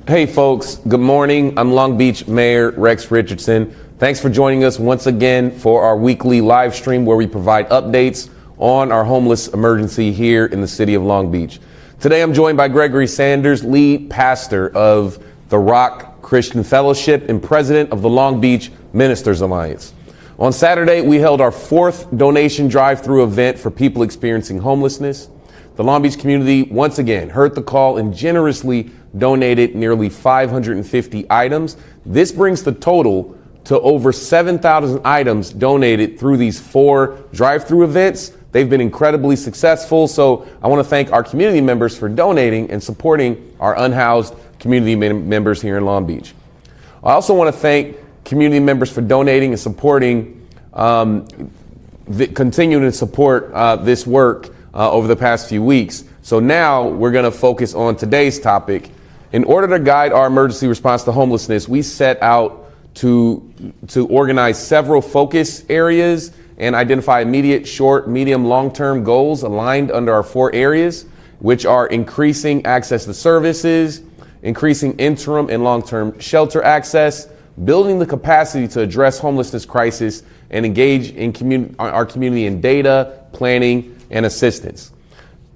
Hey folks, good morning. I'm Long Beach Mayor Rex Richardson. Thanks for joining us once again for our weekly live stream where we provide updates on our homeless emergency here in the city of Long Beach. Today I'm joined by Gregory Sanders, lead pastor of the Rock Christian Fellowship and president of the Long Beach Ministers Alliance. On Saturday, we held our fourth donation drive-through event for people experiencing homelessness. The Long Beach community once again heard the call and generously donated nearly 550 items. This brings the total to over 7,000 items donated through these four drive-through events. They've been incredibly successful. So I want to thank our community members for donating and supporting our unhoused community members here in Long Beach. I also want to thank community members for donating and supporting, continuing to support this work over the past few weeks. So now we're going to focus on today's topic. In order to guide our emergency response to homelessness, we set out to organize several focus areas and identify immediate, short, medium, long-term goals aligned under our four areas, which are increasing access to services, increasing interim and long-term shelter access, building the capacity to address homelessness crisis, and engage in our community in data, planning, and assistance.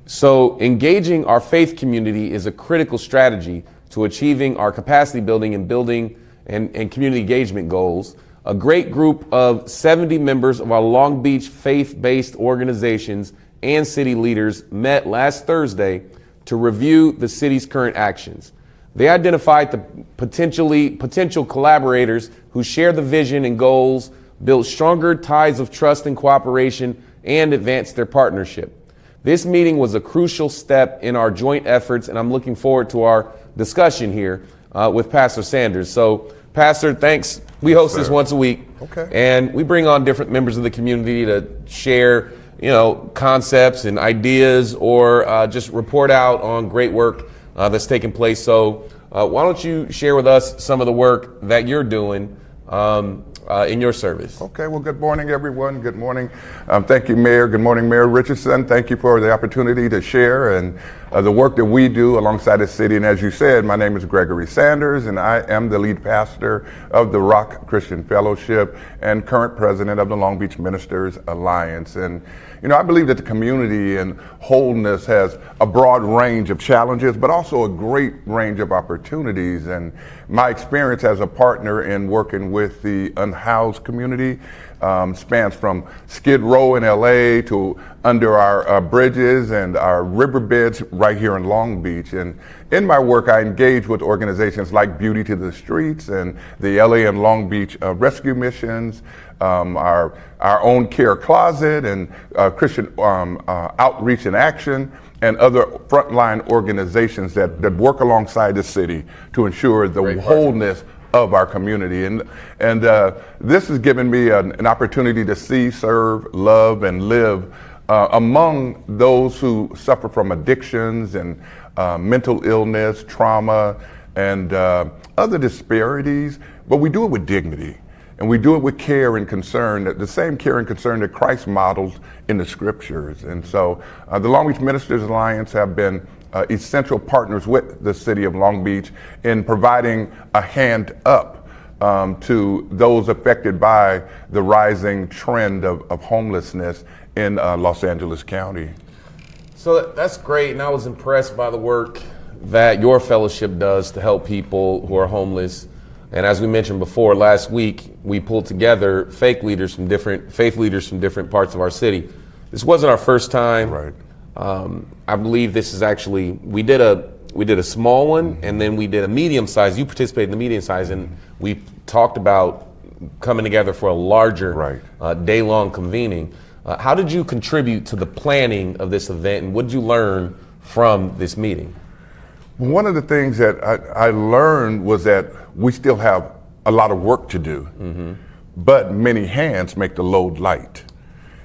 So engaging our faith community is a critical strategy to achieving our capacity building and community engagement goals. A great group of 70 members of our Long Beach faith-based organizations and city leaders met last Thursday to review the city's current actions. They identified the potential collaborators who share the vision and goals, build stronger ties of trust and cooperation, and advance their partnership. This meeting was a crucial step in our joint efforts, and I'm looking forward to our discussion here with Pastor Sanders. So, Pastor, thanks. We host this once a week, and we bring on different members of the community to share, concepts and ideas, or just report out on great work that's taking place. So, why don't you share with us some of the work that you're doing in your service? Okay, well, good morning, everyone. Good morning. Thank you, Mayor. Good morning, Mayor Richardson. Thank you for the opportunity to share and the work that we do alongside the city. And as you said, my name is Gregory Sanders, and I am the lead pastor of the Rock Christian Fellowship and current president of the Long Beach Ministers Alliance. And I believe that the community and wholeness has a broad range of challenges, but also a great range of opportunities. And my experience as a partner in working with the unhoused community spans from Skid Row in LA to under our bridges and our riverbeds right here in Long Beach. And in my work, I engage with organizations like Beauty to the Streets and the LA and Long Beach rescue missions, our own care closet, and Christian outreach and action, and other frontline organizations that work alongside the city to ensure the wholeness of our community. And this has given me an opportunity to see, serve, love, and live among those who suffer from addictions and mental illness, trauma, and other disparities, but we do it with dignity. And we do it with care and concern, the same care and concern that Christ models in the scriptures. And so the Long Beach Ministers Alliance have been essential partners with the city of Long Beach in providing a hand up to those affected by the rising trend of homelessness in Los Angeles County. So that's great, and I was impressed by the work that your fellowship does to help people who are homeless. And as we mentioned before, last week we pulled together faith leaders from different parts of our city. This wasn't our first time. Right. I believe this is actually, we did a small one, and then we did a medium size. You participated in the medium size, and we talked about coming together for a larger day-long convening. How did you contribute to the planning of this event, and what did you learn from this meeting? One of the things that I learned was that we still have a lot of work to do, but many hands make the load light.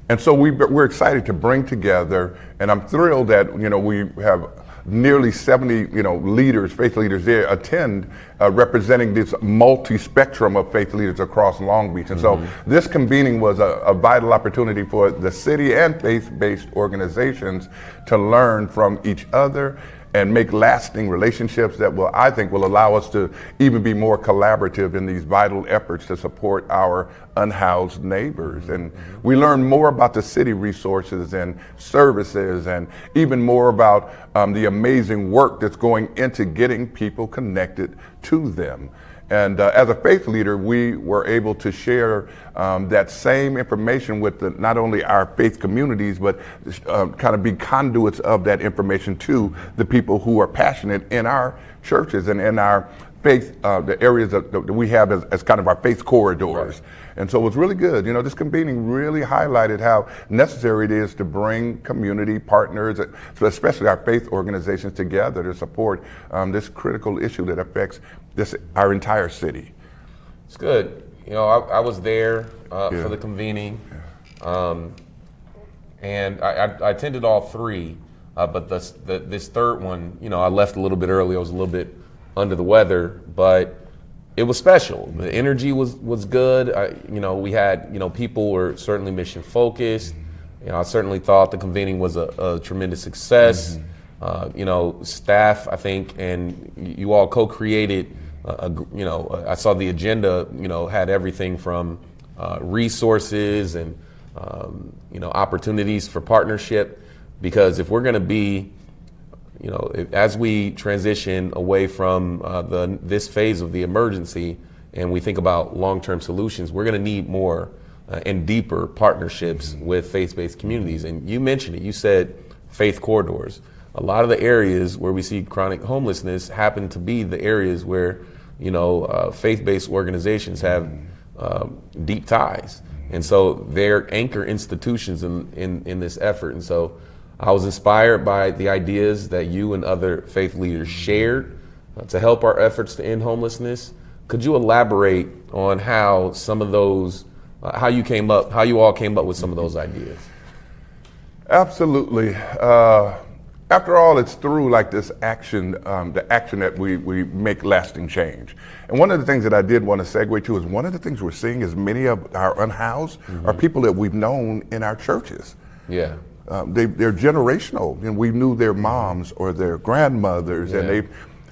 And so we're excited to bring together, and I'm thrilled that we have nearly 70 leaders, faith leaders there attend, representing this multi-spectrum of faith leaders across Long Beach. And so this convening was a vital opportunity for the city and faith-based organizations to learn from each other and make lasting relationships that will, I think, will allow us to even be more collaborative in these vital efforts to support our unhoused neighbors. And we learn more about the city resources and services, and even more about the amazing work that's going into getting people connected to them. And as a faith leader, we were able to share that same information with not only our faith communities, but kind of be conduits of that information to the people who are passionate in our churches and in our faith, the areas that we have as kind of our faith corridors. Right. And so it was really good. You know, this convening really highlighted how necessary it is to bring community partners, especially our faith organizations, together to support this critical issue that affects our entire city. It's good. You know, I was there for the convening, and I attended all three, but this third one, you know, I left a little bit early. I was a little bit under the weather, but it was special. The energy was good. You know, we had, you know, people were certainly mission focused. You know, I certainly thought the convening was a tremendous success. You know, staff, I think, and you all co-created. You know, I saw the agenda. You know, had everything from resources and you know, opportunities for partnership. Because if we're going to be, you know, as we transition away from this phase of the emergency and we think about long-term solutions, we're going to need more and deeper partnerships with faith-based communities. And you mentioned it, you said faith corridors. A lot of the areas where we see chronic homelessness happen to be the areas where, you know, faith-based organizations have deep ties. And so they're anchor institutions in this effort. And so I was inspired by the ideas that you and other faith leaders shared to help our efforts to end homelessness. Could you elaborate on how some of those, how you all came up with some of those ideas? Absolutely. After all, it's through like this action, the action that we make lasting change. And one of the things that I did want to segue to is one of the things we're seeing is many of our unhoused are people that we've known in our churches. Yeah. They're generational, and we knew their moms or their grandmothers, and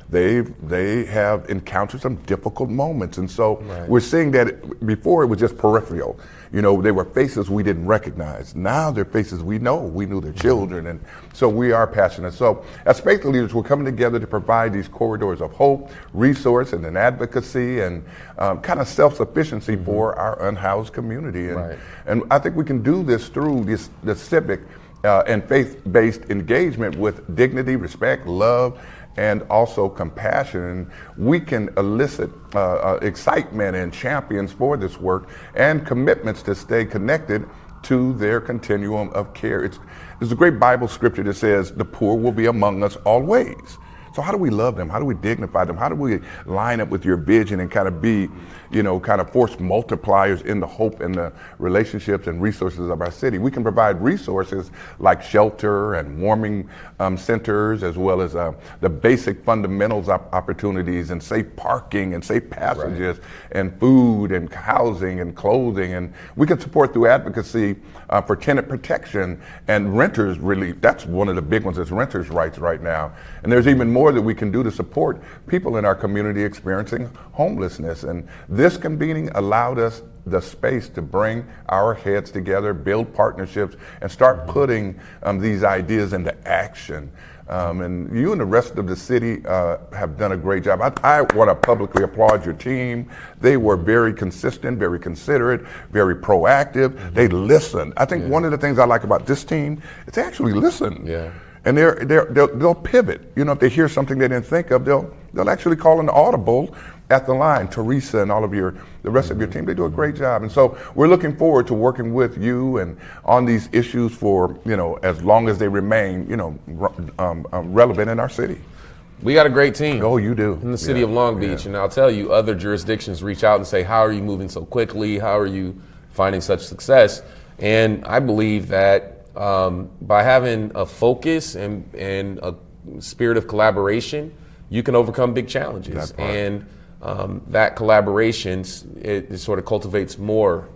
they have encountered some difficult moments. And so we're seeing that before it was just peripheral. You know, they were faces we didn't recognize. Now they're faces we know. We knew their children. And so we are passionate. So as faith leaders, we're coming together to provide these corridors of hope, resource, and an advocacy and kind of self-sufficiency for our unhoused community. And I think we can do this through the civic and faith-based engagement with dignity, respect, love, and also compassion. We can elicit excitement and champions for this work and commitments to stay connected to their continuum of care. There's a great Bible scripture that says the poor will be among us always. So how do we love them? How do we dignify them? How do we line up with your vision and kind of be, you know, kind of force multipliers in the hope and the relationships and resources of our city? We can provide resources like shelter and warming centers, as well as the basic fundamentals opportunities and safe parking and safe passages and food and housing and clothing. And we can support through advocacy for tenant protection and renters relief. That's one of the big ones, is renters' rights right now. And there's even more that we can do to support people in our community experiencing homelessness. And this convening allowed us the space to bring our heads together, build partnerships, and start putting these ideas into action. And you and the rest of the city have done a great job. I want to publicly applaud your team. They were very consistent, very considerate, very proactive. They listened. I think one of the things I like about this team is they actually listen. And they'll pivot. You know, if they hear something they didn't think of, they'll actually call an audible at the line. Teresa and all of the rest of your team, they do a great job. And so we're looking forward to working with you and on these issues for, you know, as long as they remain, you know, relevant in our city. We got a great team. Oh, you do. In the city of Long Beach. And I'll tell you, other jurisdictions reach out and say, how are you moving so quickly? How are you finding such success? And I believe that by having a focus and a spirit of collaboration, you can overcome big challenges. And that collaboration, it sort of cultivates more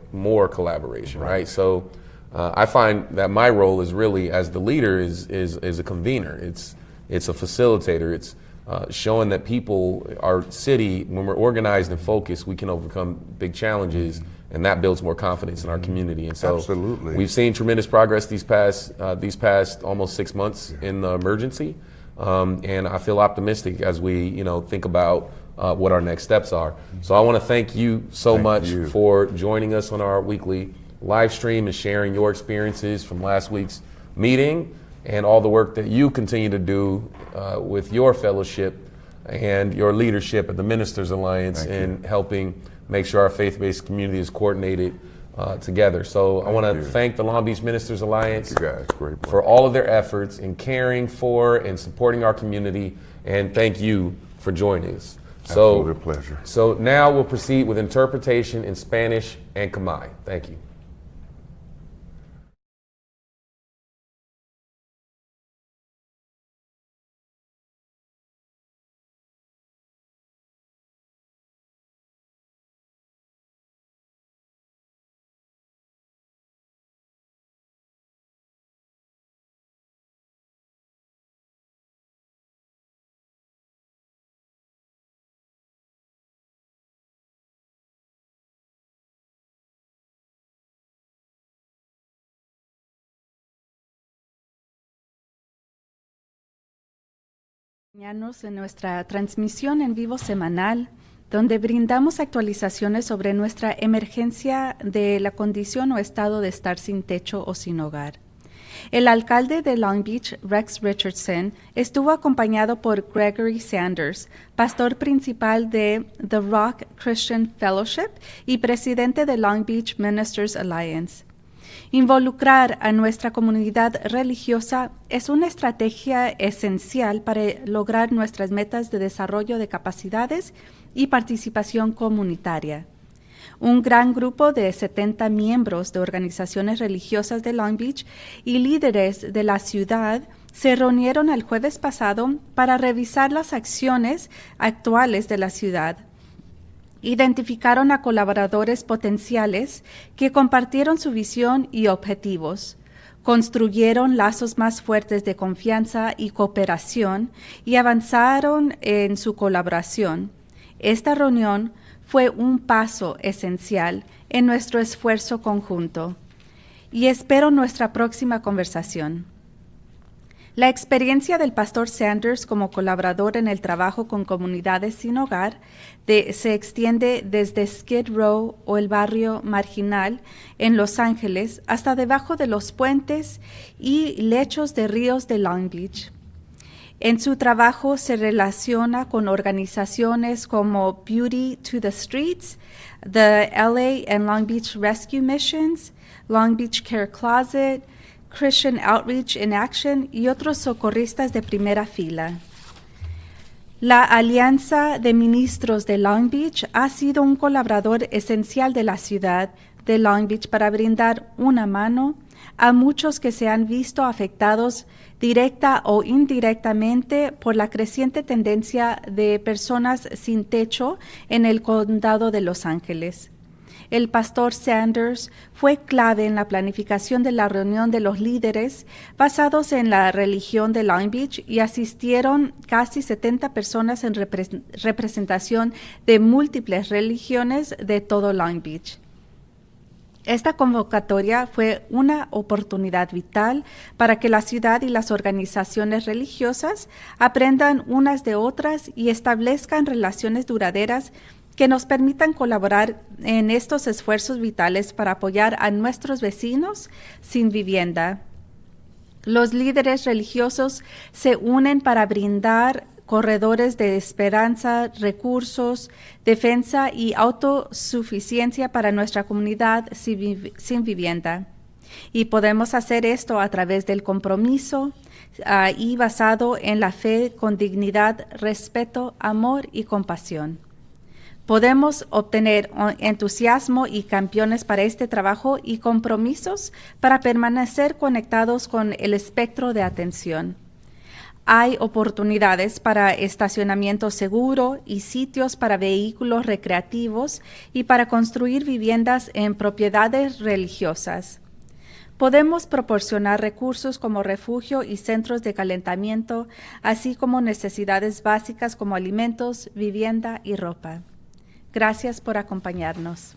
collaboration, right? So I find that my role is really, as the leader, is a convener. It's, It's a facilitator. It's showing that people, our city, when we're organized and focused, we can overcome big challenges, and that builds more confidence in our community. And so Absolutely. we've seen tremendous progress these past almost 6 months in the emergency. And I feel optimistic as we, think about what our next steps are. So I want to thank you so much for joining us on our weekly live stream and sharing your experiences from last week's meeting and all the work that you continue to do with your fellowship and your leadership at the Ministers Alliance in helping make sure our faith-based community is coordinated together. So I want to thank the Long Beach Ministers Alliance for all of their efforts in caring for and supporting our community, and thank you for joining us. Absolute pleasure. So now we'll proceed with interpretation in Spanish and Khmer. Thank you. En nuestra transmisión en vivo semanal, donde brindamos actualizaciones sobre nuestra emergencia de la condición o estado de estar sin techo o sin hogar. El alcalde de Long Beach, Rex Richardson, estuvo acompañado por Gregory Sanders, pastor principal de The Rock Christian Fellowship y presidente de Long Beach Ministers Alliance. Involucrar a nuestra comunidad religiosa es una estrategia esencial para lograr nuestras metas de desarrollo de capacidades y participación comunitaria. Un gran grupo de 70 miembros de organizaciones religiosas de Long Beach y líderes de la ciudad se reunieron el jueves pasado para revisar las acciones actuales de la ciudad. Identificaron a colaboradores potenciales que compartieron su visión y objetivos, construyeron lazos más fuertes de confianza y cooperación y avanzaron en su colaboración. Esta reunión fue un paso esencial en nuestro esfuerzo conjunto y espero nuestra próxima conversación. La experiencia del pastor Sanders como colaborador en el trabajo con comunidades sin hogar se extiende desde Skid Row o el barrio marginal en Los Ángeles hasta debajo de los puentes y lechos de ríos de Long Beach. En su trabajo se relaciona con organizaciones como Beauty to the Streets, the LA and Long Beach Rescue Missions, Long Beach Care Closet, Christian Outreach in Action y otros socorristas de primera fila. La Alianza de Ministros de Long Beach ha sido un colaborador esencial de la ciudad de Long Beach para brindar una mano a muchos que se han visto afectados directa o indirectamente por la creciente tendencia de personas sin techo en el condado de Los Ángeles. El pastor Sanders fue clave en la planificación de la reunión de los líderes basados en la religión de Long Beach y asistieron casi 70 personas en representación de múltiples religiones de todo Long Beach. Esta convocatoria fue una oportunidad vital para que la ciudad y las organizaciones religiosas aprendan unas de otras y establezcan relaciones duraderas que nos permitan colaborar en estos esfuerzos vitales para apoyar a nuestros vecinos sin vivienda. Los líderes religiosos se unen para brindar corredores de esperanza, recursos, defensa y autosuficiencia para nuestra comunidad sin vivienda. Y podemos hacer esto a través del compromiso y basado en la fe con dignidad, respeto, amor y compasión. Podemos obtener entusiasmo y campeones para este trabajo y compromisos para permanecer conectados con el espectro de atención. Hay oportunidades para estacionamiento seguro y sitios para vehículos recreativos y para construir viviendas en propiedades religiosas. Podemos proporcionar recursos como refugio y centros de calentamiento, así como necesidades básicas como alimentos, vivienda y ropa. Gracias por acompañarnos.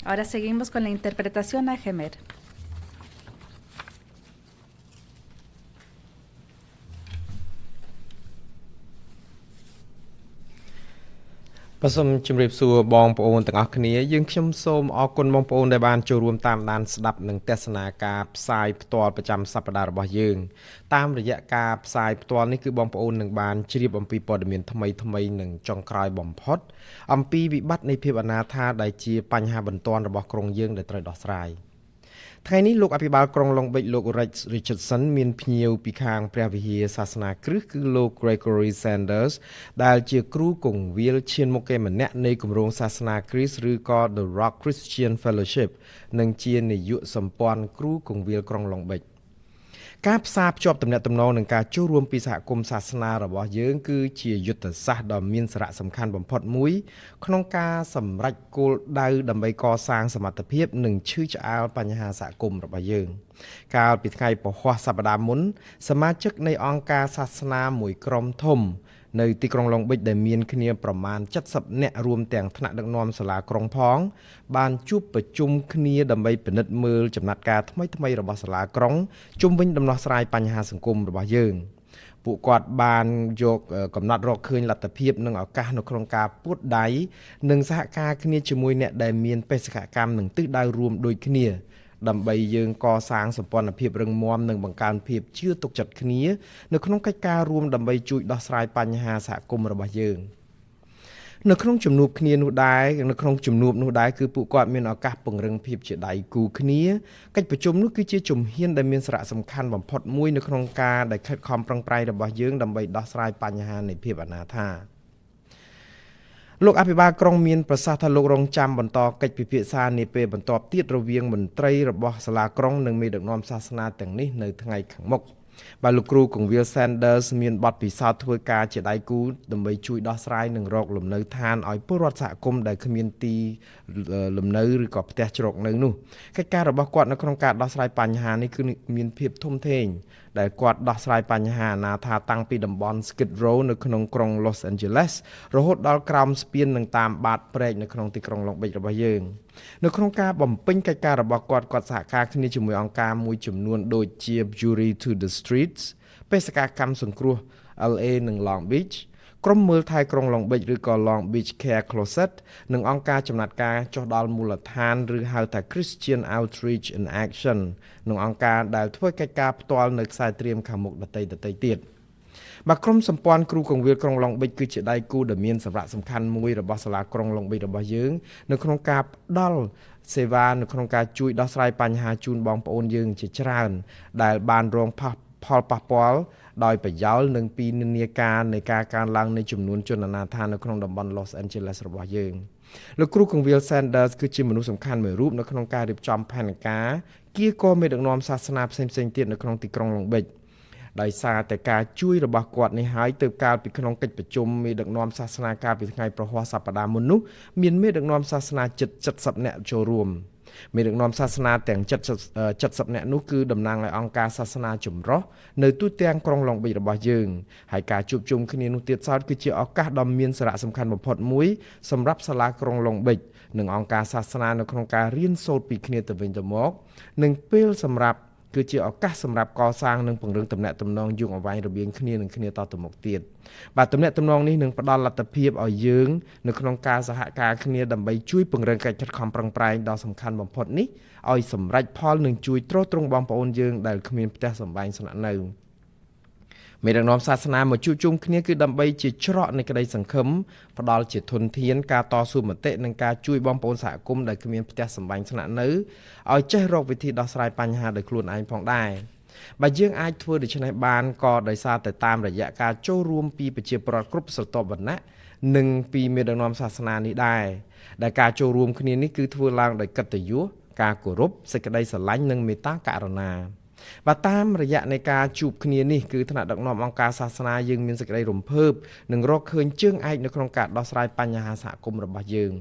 Ahora seguimos con la interpretación a Gemer. បាទសូមជម្រាបសួរបងប្អូនទាំងអស់គ្នាយើងខ្ញុំសូមអរគុណបងប្អូនដែលបានចូលរួមតាមដានស្ដាប់និងទស្សនាការផ្សាយផ្ទាល់ប្រចាំសប្តាហ៍របស់យើងតាមរយៈការផ្សាយផ្ទាល់នេះគឺបងប្អូននឹងបានជ្រាបអំពីព័ត៌មានថ្មីៗនិងចុងក្រោយបំផុតអំពីវិបត្តិនៃភាពអនាថាដែលជាបញ្ហាបន្ទាន់របស់ក្រុងយើងដែលត្រូវដោះស្រាយ ថ្ងៃនេះលោកអភិបាលក្រុងឡុងបិចលោក Richardson មានភ្ញៀវពីខាងព្រះវិហារសាសនាគ្រិស្តគឺលោក Gregory Sanders ដែលជាគ្រូគង្វាលឈានមុខគេម្នាក់នៃគម្រោងសាសនាគ្រិស្តឬក៏ The Rock Christian Fellowship និងជានាយកសម្ព័ន្ធគ្រូគង្វាលក្រុងឡុងបិច ការផ្សារភ្ជាប់ទំនាក់ទំនងនិងការចូលរួមពីសហគមន៍សាសនារបស់យើងគឺជាយុទ្ធសាស្ត្រដ៏មានសារៈសំខាន់បំផុតមួយក្នុងការសម្រេចគោលដៅដើម្បីកសាងសមត្ថភាពនិងឈឺឆ្អាលបញ្ហាសហគមន៍របស់យើងកាលពីថ្ងៃពហុសប្តាហ៍មុនសមាជិកនៃអង្គការសាសនាមួយក្រុមធំនៅទីក្រុងឡុងបិចដែលមានគ្នាប្រមាណ70នាក់រួមទាំងថ្នាក់ដឹកនាំសាលាក្រុងផងបានជួបប្រជុំគ្នាដើម្បីពិនិត្យមើលចំណាត់ការថ្មីៗរបស់សាលាក្រុងជុំវិញដំណោះស្រាយបញ្ហាសង្គមរបស់យើងពួកគាត់បានយកកំណត់រកឃើញលទ្ធភាពនិងឱកាសនៅក្នុងការពួតដៃនិងសហការគ្នាជាមួយអ្នកដែលមានបេសកកម្មនិងទិសដៅរួមដូចគ្នាដើម្បីយើងកសាងសម្ព័ន្ធភាពរឹងមាំនិងបង្កើនភាពជឿទុកចិត្តគ្នានៅក្នុងកិច្ចការរួមដើម្បីជួយដោះស្រាយបញ្ហាសហគមន៍របស់យើងនៅក្នុងជំនួបគ្នានោះដែរគឺពួកគាត់មានឱកាសពង្រឹងភាពជាដៃគូគ្នាកិច្ចប្រជុំនោះគឺជាជំហានដែលមានសារៈសំខាន់បំផុតមួយនៅក្នុងការដែលខិតខំប្រឹងប្រែងរបស់យើងដើម្បីដោះស្រាយបញ្ហានៃភាពអនាថាលោកអភិបាលក្រុងមានប្រសាសន៍ថាលោករងចាំបន្តកិច្ចពិភាក្សានាពេលបន្ទាប់ទៀតរវាងមន្ត្រីរបស់សាលាក្រុងនិងមេដឹកនាំសាសនាទាំងនេះនៅថ្ងៃខាងមុខបាទលោកគ្រូគង្វាល Sanders មានបទពិសោធន៍ធ្វើការជាដៃគូដើម្បីជួយដោះស្រាយនិងរកលំនៅឋានឲ្យពលរដ្ឋសហគមន៍ដែលគ្មានទីលំនៅឬក៏ផ្ទះជ្រកនៅនោះកិច្ចការរបស់គាត់នៅក្នុងការដោះស្រាយបញ្ហានេះគឺមានភាពធំធេងដែលគាត់ដោះស្រាយបញ្ហាអនាថាតាំងពីតំបន់ Skid Row នៅក្នុងក្រុង Los Angeles រហូតដល់ក្រោមស្ពាននិងតាមបាតព្រែកនៅក្នុងទីក្រុងឡុងបិចរបស់យើងនៅក្នុងការបំពេញកិច្ចការរបស់គាត់សហការគ្នាជាមួយអង្គការមួយចំនួនដូចជា Jury to the Streets បេសកកម្មសង្គ្រោះ LA និង Long Beach ក្រុមមើលថែក្រុងឡុងបិចឬក៏ Long Beach Care Closet និងអង្គការចំណាត់ការចុះដល់មូលដ្ឋានឬហៅថា Christian Outreach in Action និងអង្គការដែលធ្វើកិច្ចការផ្ទាល់នៅខ្សែត្រៀមខាងមុខដទៃទៀតបាទក្រុមសម្ព័ន្ធគ្រូកង្វាលក្រុងឡុងបិចគឺជាដៃគូដ៏មានសារៈសំខាន់មួយរបស់សាលាក្រុងឡុងបិចរបស់យើងនៅក្នុងការផ្ដល់សេវានៅក្នុងការជួយដោះស្រាយបញ្ហាជូនបងប្អូនយើងជាច្រើនដែលបានរងផលប៉ះពាល់ដោយប្រយោលនិងពីនិន្នាការនៃការកើនឡើងនៃចំនួនជនអនាថានៅក្នុងតំបន់ Los Angeles របស់យើងលោកគ្រូកង្វាល Sanders គឺជាមនុស្សសំខាន់មួយរូបនៅក្នុងការរៀបចំផែនការគៀកមេដឹកនាំសាសនាផ្សេងៗទៀតនៅក្នុងទីក្រុងឡុងបិចដោយសារតែការជួយរបស់គាត់នេះហើយទើបកាលពីក្នុងកិច្ចប្រជុំមេដឹកនាំសាសនាកាលពីថ្ងៃប្រហ័សសប្តាហ៍មុននោះមានមេដឹកនាំសាសនាជិត70នាក់ចូលរួមមេដឹកនាំសាសនាទាំង70នាក់នោះគឺតំណាងឲ្យអង្គការសាសនាចម្រុះនៅទូទាំងក្រុងឡុងបិចរបស់យើងហើយការជួបជុំគ្នានោះទៀតសោតគឺជាឱកាសដ៏មានសារៈសំខាន់បំផុតមួយសម្រាប់សាលាក្រុងឡុងបិចនិងអង្គការសាសនានៅក្នុងការរៀនសូត្រពីគ្នាទៅវិញទៅមកនិងពេលគឺជាឱកាសសម្រាប់កសាងនិងពង្រឹងទំនាក់ទំនងយូរអង្វែងរវាងគ្នានិងគ្នាតទៅមុខទៀតបាទទំនាក់ទំនងនេះនឹងផ្ដល់លទ្ធភាពឲ្យយើងនៅក្នុងការសហការគ្នាដើម្បីជួយពង្រឹងកិច្ចខិតខំប្រឹងប្រែងដ៏សំខាន់បំផុតនេះឲ្យសម្រេចផលនិងជួយទ្រទ្រង់បងប្អូនយើងដែលគ្មានផ្ទះសម្បែងស្នាក់នៅមេដឹកនាំសាសនាមកជួបជុំគ្នាគឺដើម្បីជាច្រកនៃក្តីសង្ឃឹមផ្ដល់ជាធនធានការតស៊ូមតិនិងការជួយបងប្អូនសហគមន៍ដែលគ្មានផ្ទះសម្បែងស្នាក់នៅឲ្យចេះរកវិធីដោះស្រាយបញ្ហាដោយខ្លួនឯងផងដែរបើយើងអាចធ្វើដូច្នេះបានក៏ដោយសារតែតាមរយៈការចូលរួមពីប្រជាពលរដ្ឋគ្រប់ស្រទាប់វណ្ណៈនិងពីមេដឹកនាំសាសនានេះដែរដែលការចូលរួមគ្នានេះគឺធ្វើឡើងដោយកិត្តិយសការគោរពសេចក្តីស្រឡាញ់និងមេត្តាករុណាបាទតាមរយៈនៃការជួបគ្នានេះគឺថ្នាក់ដឹកនាំអង្គការសាសនាយើងមានសេចក្តីរំភើបនិងរកឃើញជើងឯកនៅក្នុងការដោះស្រាយបញ្ហាសហគមន៍របស់យើង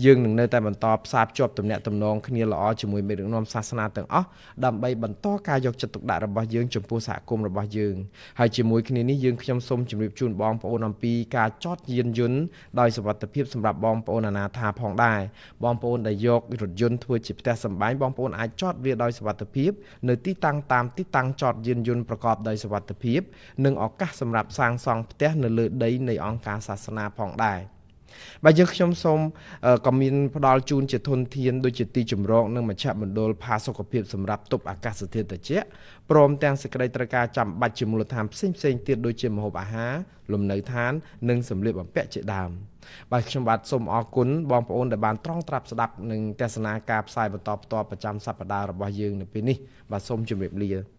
យើងនឹងនៅតែបន្តផ្សារភ្ជាប់ទំនាក់ទំនងគ្នាល្អជាមួយមេដឹកនាំសាសនាទាំងអស់ដើម្បីបន្តការយកចិត្តទុកដាក់របស់យើងចំពោះសហគមន៍របស់យើងហើយជាមួយគ្នានេះយើងខ្ញុំសូមជម្រាបជូនបងប្អូនអំពីការចតយានយន្តដោយសុវត្ថិភាពសម្រាប់បងប្អូនអាណាថាផងដែរបងប្អូនដែលយករថយន្តធ្វើជាផ្ទះសម្បែងបងប្អូនអាចចតវាដោយសុវត្ថិភាពនៅទីតាំងតាមទីតាំងចតយានយន្តប្រកបដោយសុវត្ថិភាពនិងឱកាសសម្រាប់សាងសង់ផ្ទះនៅលើដីនៃអង្គការសាសនាផងដែរបាទយើងខ្ញុំសូមក៏មានផ្ដល់ជូនជាធនធានដូចជាទីជម្រកនិងមជ្ឈមណ្ឌលផាសុកភាពសម្រាប់ទប់អាកាសធាតុត្រជាក់ព្រមទាំងសេចក្តីត្រូវការចាំបាច់ជាមូលដ្ឋានផ្សេងៗទៀតដូចជាម្ហូបអាហារលំនៅឋាននិងសម្លៀកបំពាក់ជាដើមបាទខ្ញុំបាទសូមអរគុណបងប្អូនដែលបានត្រង់ត្រាប់ស្ដាប់និងទស្សនាការផ្សាយបន្តផ្ទាល់ប្រចាំសប្តាហ៍របស់យើងនៅពេលនេះបាទសូមជម្រាបលា